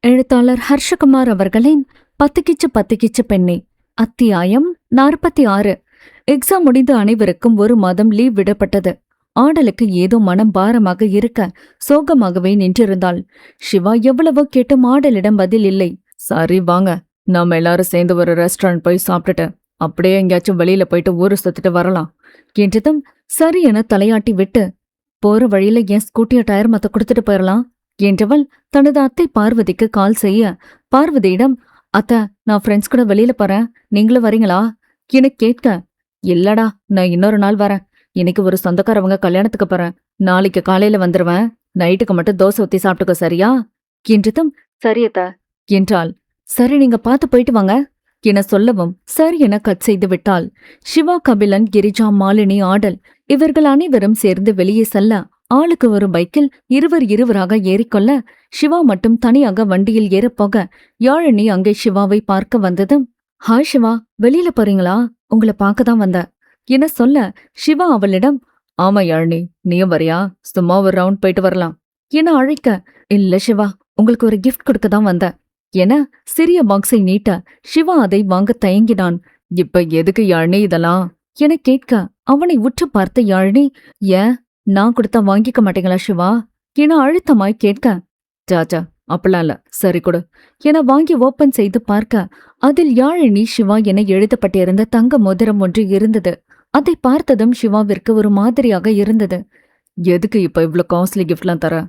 எழுத்தாளர் ஹர்ஷகுமார் அவர்களின் பத்துக்கிச்சு பத்துக்கிச்சு பெண்ணே அத்தியாயம் 46. எக்ஸாம் முடிந்து அனைவருக்கும் 1 மாதம் லீவ் விடப்பட்டது. ஆடலுக்கு ஏதோ மனம் பாரமாக இருக்க சோகமாகவே நின்றிருந்தாள். சிவா எவ்வளவோ கேட்டும் ஆடலிடம் பதில் இல்லை. சரி வாங்க, நாம எல்லாரும் சேர்ந்து ஒரு ரெஸ்டாரண்ட் போய் சாப்பிட்டுட்டு அப்படியே எங்கேயாச்சும் வெளியில போயிட்டு ஊரு சுத்திட்டு வரலாம் என்றதும் சரி என தலையாட்டி விட்டு, போற வழியில என் ஸ்கூட்டிய டயர் மத்த கொடுத்துட்டு போயிடலாம் என்றவள் தனது அத்தை பார்வதிக்கு கால் செய்ய, பார்வதியிடம் அத்தை, நான் ஃப்ரெண்ட்ஸ் கூட வெளியில போறேன், நீங்களும் வரீங்களா என கேட்க, இல்லடா, நான் இன்னொரு நாள் வரேன், இன்னைக்கு ஒரு சொந்தக்காரவங்க கல்யாணத்துக்கு போறேன், நாளைக்கு காலையில வந்துருவேன், நைட்டுக்கு மட்டும் தோசை ஊத்தி சாப்பிட்டுக்க சரியா என்றதும் சரி அத்தை என்றாள். சரி, நீங்க பார்த்து போயிட்டு வாங்க என சொல்லவும் சரி என கட் செய்து விட்டாள். சிவா, கபிலன், கிரிஜா, மாலினி, ஆடல் இவர்கள் அனைவரும் சேர்ந்து வெளியே செல்ல, ஆளுக்கு ஒரு பைக்கில் இருவராக ஏறிக்கொள்ள, சிவா மட்டும் தனியாக வண்டியில் ஏறப்போக, யாழினி அங்கே சிவாவை பார்க்க வந்ததும், ஹாய் சிவா, வெளியில போறீங்களா, உங்களை பார்க்கதான் வந்த என சொல்ல, சிவா அவளிடம், ஆமா யாழினி, நீயும் வரியா, சும்மா ஒரு ரவுண்ட் போயிட்டு வரலாம் என அழைக்க, இல்ல சிவா, உங்களுக்கு ஒரு கிஃப்ட் கொடுக்கதான் வந்த என சிறிய பாக்ஸை நீட்ட, சிவா அதை வாங்க தயங்கினான். இப்ப எதுக்கு யாழினி இதெல்லாம் என கேட்க, அவனை உற்று பார்த்த யாழினி, ஏன் நான் கொடுத்தா வாங்கிக்க மாட்டீங்களா சிவா என அழுத்தமாய் கேட்க, சாச்சா அப்பலாம் இல்ல, சரி கொடு என வாங்கி ஓப்பன் செய்து பார்க்க, அதில் யாழினி சிவா என எழுதப்பட்டிருந்த தங்க மோதிரம் ஒன்று இருந்தது. அதை பார்த்ததும் சிவாவிற்கு ஒரு மாதிரியாக இருந்தது. எதுக்கு இப்ப இவ்ளோ காஸ்ட்லி கிஃப்ட்லாம் தர,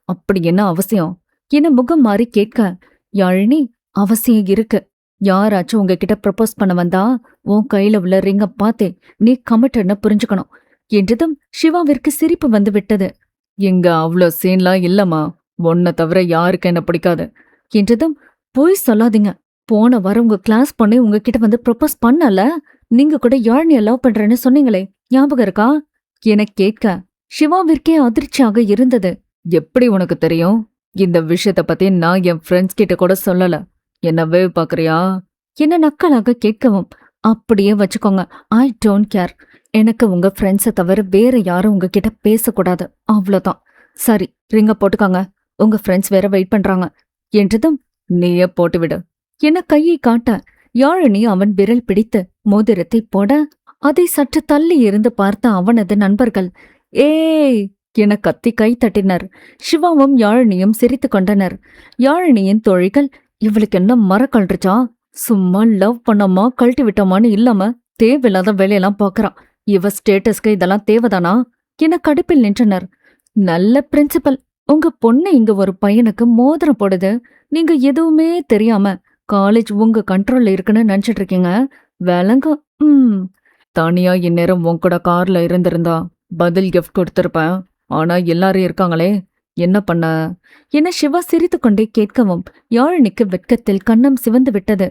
அப்படி என்ன அவசியம் என முகம் மாறி கேட்க, யாழினி, அவசியம் இருக்கு, யாராச்சும் உங்ககிட்ட ப்ரப்போஸ் பண்ண வந்தா உன் கையில உள்ள ரிங்க பார்த்தே நீ கமிட்டட்னு புரிஞ்சுக்கணும் என்றதும் சிவாவிற்கு சிரிப்பு வந்து விட்டது. இங்க அவ்வளோ சீன்லாம் இல்லம்மா, உன்னை தவிர யாருக்கு என்ன பிடிக்காது என்றதும், போய் சொல்லாதீங்க, போன வாரம் உங்க கிளாஸ் பொண்ணே உங்ககிட்ட வந்து ப்ரப்போஸ் பண்ணல, நீங்க கூட யாழினிய லவ் பண்றேன்னு சொன்னீங்களே, ஞாபகம் இருக்கா என கேட்க, சிவாவிற்கே அதிர்ச்சியாக இருந்தது. எப்படி உனக்கு தெரியும், இந்த விஷயத்த பத்தி நான் என் ஃப்ரெண்ட்ஸ் கிட்ட கூட சொல்லல, என்ன வேவ் பாக்குறியா என்ன நக்கலாக கேட்கவும், அப்படியே வச்சுக்கோங்க, ஐ டோன்ட் கேர், எனக்கு உங்க ஃப்ரெண்ட்ஸை தவிர வேற யாரும் உங்ககிட்ட பேசக்கூடாது, அவ்வளோதான். சரி, ரிங்க போட்டுக்காங்க, உங்க ஃப்ரெண்ட்ஸ் வேற வெயிட் பண்றாங்க என்றதும், நீயே போட்டுவிடு என கையை காட்ட, யாழினி அவன் விரல் பிடித்து மோதிரத்தை போட, அதை சற்று தள்ளி இருந்து பார்த்த அவனது நண்பர்கள் ஏய் என கத்தி கை தட்டினர். சிவாவும் யாழினியும் சிரித்து கொண்டனர். யாழினியின் தோழிகள், இவளுக்கு என்ன மர கழட்டுச்சா, சும்மா லவ் பண்ணோமா கழட்டி விட்டோமான்னு இல்லாம தேவையில்லாத வேலையெல்லாம் பாக்குறான், இவ ஸ்டேட்டஸ்க்கு இதெல்லாம் தேவைதானா என கடுப்பில் நின்றனர். நல்ல பிரின்சிபல், உங்க பொண்ணு இங்க ஒரு பையனுக்கு மோதிரம் போடுது, நீங்க எதுவுமே தெரியாம காலேஜ் உங்க கண்ட்ரோல்ல இருக்குன்னு நினைச்சிட்டு இருக்கீங்க, வேலங்க. தனியா இந்நேரம் உன் கூட கார்ல இருந்திருந்தா பதில் கிஃப்ட் கொடுத்திருப்பேன், ஆனா எல்லாரும் இருக்காங்களே, என்ன பண்ண என சிவா சிரித்து கொண்டே கேட்கவும், யாழினிக்கு வெட்கத்தில் கன்னம் சிவந்து விட்டது.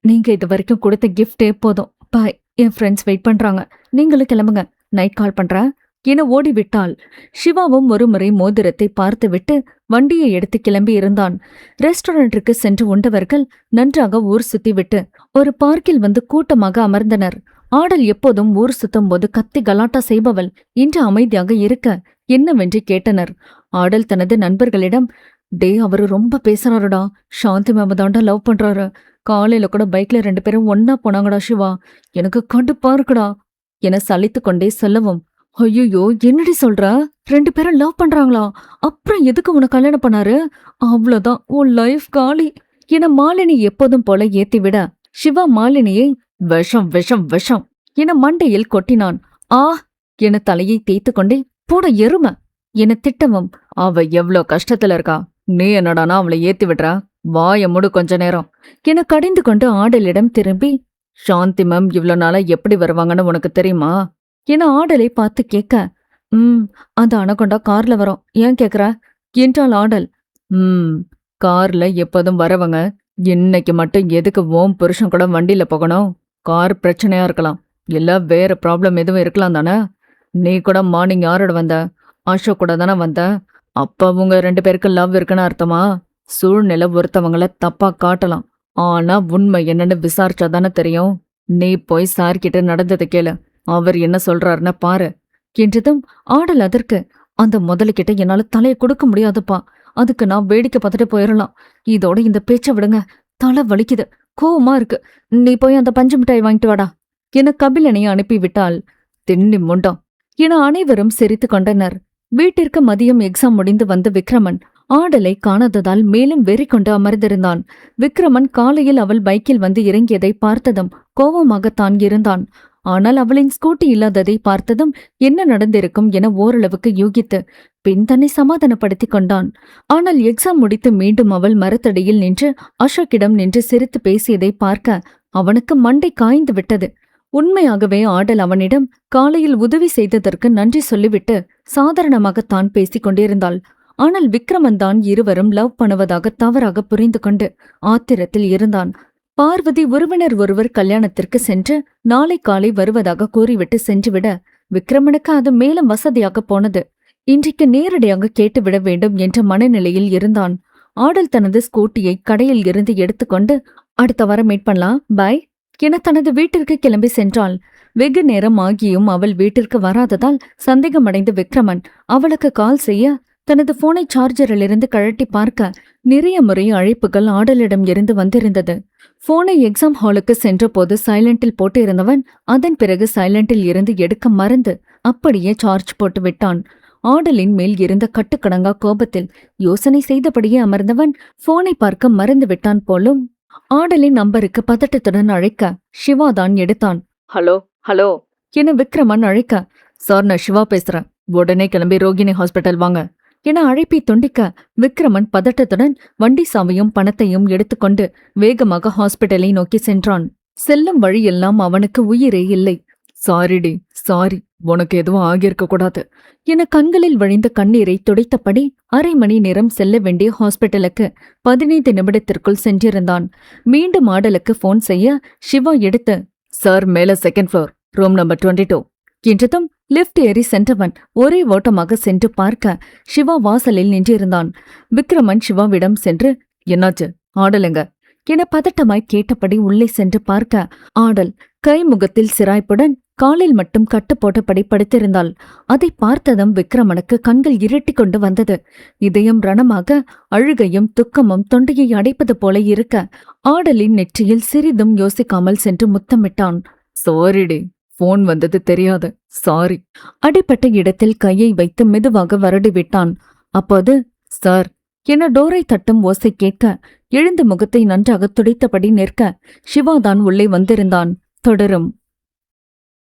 நீங்க இது வரைக்கும் கொடுத்த கிஃப்டே போதும், பாய், என் ஃப்ரெண்ட்ஸ் வெயிட் பண்றாங்க, நீங்களும் கிளம்புங்க, நைட் கால் பண்றேன் என ஓடிவிட்டாள். சிவாவும் ஒரு முறை மோதிரத்தை பார்த்துவிட்டு வண்டியை எடுத்து கிளம்பி இருந்தான். ரெஸ்டாரண்டிற்கு சென்று உண்டவர்கள் நன்றாக ஊர் சுத்திவிட்டு ஒரு பார்க்கில் வந்து கூட்டமாக அமர்ந்தனர். ஆடல் எப்போதும் ஊர் சுத்தும் போது கத்தி கலாட்டா செய்பவள் இன்று அமைதியாக இருக்க என்னவென்று கேட்டனர். ஆடல் தனது நண்பர்களிடம், டே, அவரு ரொம்ப பேசுறாருடா, சாந்தி மேம தாண்டா லவ் பண்றாரு, காலையில கூட பைக்ல 2 பேரும் ஒன்னா போனாங்கடா சிவா, எனக்கு கடுப்பா இருக்குடா என சலித்து கொண்டே சொல்லவும், ஐயோ, என்னடி சொல்ற, 2 பேரும் லவ் பண்றாங்களா, அப்புறம் எதுக்கு உன கல்யாணம் பண்ணாரு, அவ்வளவுதான் உன் லைஃப் காலி என மாலினி எப்போதும் போல ஏத்திவிட, சிவா மாலினியை விஷம் விஷம் விஷம் என மண்டையில் கொட்டினான். ஆ என தலையை தேய்த்து கொண்டே, போட எருமை என திட்டவும், அவ எவ்ளோ கஷ்டத்துல இருக்கா, நீ என்னடானா அவளை ஏத்தி விடுற, வாய மூடு கொஞ்ச நேரம் என கடிந்து கொண்டு ஆடலிடம் திரும்பி, சாந்தி மேம் இவ்ளோ நாளா எப்படி வருவாங்கன்னு உனக்கு தெரியுமா என ஆடலை பார்த்து கேட்க, அந்த அனகொண்டா கார்ல வரும், ஏன் கேக்குற என்றாள் ஆடல். கார்ல எப்போதும் வரவங்க இன்னைக்கு மட்டும் எதுக்கு ஓம் புருஷன் கூட வண்டியில போகணும், கார் பிரச்சனையா இருக்கலாம், இல்ல வேற ப்ராப்ளம் எதுவும் இருக்கலாம் தானே, நீ கூட மார்னிங் யாரோட வந்த, அசோக் கூட தானே வந்த, அப்ப உங்க 2 பேருக்கு லவ் இருக்குன்னு அர்த்தமா, சூழ்நிலை ஒருத்தவங்கள தப்பா காட்டலாம், ஆனா உண்மை என்னன்னு விசாரிச்சா தானே தெரியும், நீ போய் சார்கிட்ட நடந்ததை கேளு, அவர் என்ன சொல்றாருன்னு பாரு என்றதும், ஆடல் அதற்கு, அந்த முதலுக்கிட்ட என்னால தலையை கொடுக்க முடியாதுப்பா, அதுக்கு நான் வேடிக்கை பார்த்துட்டு போயிடலாம். இதோட இந்த பேச்ச விடுங்க. தலை வலிக்குது, கோவமா இருக்கு. நீ போய் அந்த பஞ்சு மிட்டாய் வாங்கிட்டு வாடா என கபிலனை அனுப்பிவிட்டாள். திண்ணி முண்டம் என அனைவரும் சிரித்து கொண்டனர். வீட்டிற்கு மதியம் எக்ஸாம் முடிந்து வந்த விக்ரமன் ஆடலை காணாததால் மேலும் வெறி கொண்டு அமர்ந்திருந்தான். விக்ரமன் காலையில் அவள் பைக்கில் வந்து இறங்கியதை பார்த்ததும் கோபமாகத்தான் இருந்தான். ஆனால் அவளின் ஸ்கூட்டி இல்லாததை பார்த்ததும் என்ன நடந்திருக்கும் என ஓரளவுக்கு யூகித்து பின் தன்னை சமாதானப்படுத்திக் கொண்டான். ஆனால் எக்ஸாம் முடித்து மீண்டும் அவள் மரத்தடியில் நின்று அசோக்கிடம் நின்று சிரித்து பேசியதை பார்க்க அவனுக்கு மண்டை காய்ந்து விட்டது. உண்மையாகவே ஆடல் அவனிடம் காலையில் உதவி செய்ததற்கு நன்றி சொல்லிவிட்டு சாதாரணமாகத்தான் பேசிக் கொண்டிருந்தாள். ஆனால் விக்ரமன் தான் இருவரும் லவ் பண்ணுவதாக தவறாக புரிந்து கொண்டு ஆத்திரத்தில் இருந்தான். பார்வதி உறவினர் ஒருவர் கல்யாணத்திற்கு சென்று நாளை காலை வருவதாக கூறிவிட்டு சென்றுவிட விக்ரமனுக்கு அது மேலும் வசதியாக போனது. இன்றைக்கு நேரடியாக கேட்டுவிட வேண்டும் என்ற மனநிலையில் இருந்தான். ஆடல் தனது ஸ்கூட்டியை கடையில் இருந்து எடுத்துக்கொண்டு அடுத்த வாரம் மீட் பண்ணலாம், பாய் என தனது வீட்டிற்கு கிளம்பி சென்றாள். வெகு நேரம் ஆகியும் அவள் வீட்டிற்கு வராததால் சந்தேகமடைந்த விக்ரமன் அவளுக்கு கால் செய்ய தனது போனை சார்ஜரிலிருந்து கழட்டி பார்க்க நிறைய முறை அழைப்புகள் ஆடலிடம் இருந்து வந்திருந்தது. போனை எக்ஸாம் ஹாலுக்கு சென்றபோது சைலண்டில் போட்டு இருந்தவன் அதன் பிறகு சைலண்டில் இருந்து எடுக்க மறந்து அப்படியே சார்ஜ் போட்டு விட்டான். ஆடலின் மேல் இருந்த கட்டுக்கடங்கா கோபத்தில் யோசனை செய்தபடியே அமர்ந்தவன் போனை பார்க்க மறந்து விட்டான் போலும். ஆடலின் நம்பருக்கு பதட்டத்துடன் அழைக்க சிவாதான் எடுத்தான். ஹலோ ஹலோ என விக்ரமன் அழைக்க, சார் நான் சிவா பேசுறேன், உடனே கிளம்பி ரோகிணி ஹாஸ்பிட்டல் வாங்க என அழைப்பை துண்டிக்க விக்ரமன் பதட்டத்துடன் வண்டி சாவியும் பணத்தையும் எடுத்துக்கொண்டு வேகமாக ஹாஸ்பிட்டலை நோக்கி சென்றான். செல்லும் வழியெல்லாம் அவனுக்கு உயிரே இல்லை. சாரிடி, சாரி, உனக்கு எதுவும் ஆகியிருக்க கூடாது என கண்களில் வழிந்த கண்ணீரை துடைத்தபடி அரை மணி நேரம் செல்ல வேண்டிய ஹாஸ்பிட்டலுக்கு 15 நிமிடத்திற்குள் சென்றிருந்தான். மீண்டும் ஆடலுக்கு போன் செய்ய சிவா எடுத்து, சார் மேல செகண்ட் ஃப்ளோர், ரூம் நம்பர் 22 என்றதும் லிப்ட் ஏறி சென்றவன் ஒரே ஓட்டமாக சென்று பார்க்க சிவா வாசலில் நின்றிருந்தான். விக்ரமன் சிவாவிடம் சென்று, என்னாச்சு, ஆடலுங்க என பதட்டமாய் கேட்டபடி உள்ளே சென்று பார்க்க ஆடல் கைமுகத்தில் சிராய்ப்புடன் காலில் மட்டும் கட்டு போட்டபடி படுத்திருந்தாள். அதை பார்த்ததும் விக்ரமனுக்கு கண்கள் இருட்டி கொண்டு வந்தது. இதயம் ரணமாக அழுகையும் துக்கமும் தொண்டையை அடைப்பது போல இருக்க ஆடலின் நெற்றியில் சிறிதும் யோசிக்காமல் சென்று முத்தமிட்டான். சாரிடி, போன் வந்தது தெரியாது, சாரி. அடிப்பட்ட இடத்தில் கையை வைத்து மெதுவாக வருடிவிட்டான். அப்போது சார் என டோரை தட்டும் ஓசை கேட்க எழுந்து முகத்தை நன்றாக துடைத்தபடி நிற்க சிவாதான் உள்ளே வந்திருந்தான். தொடரும்.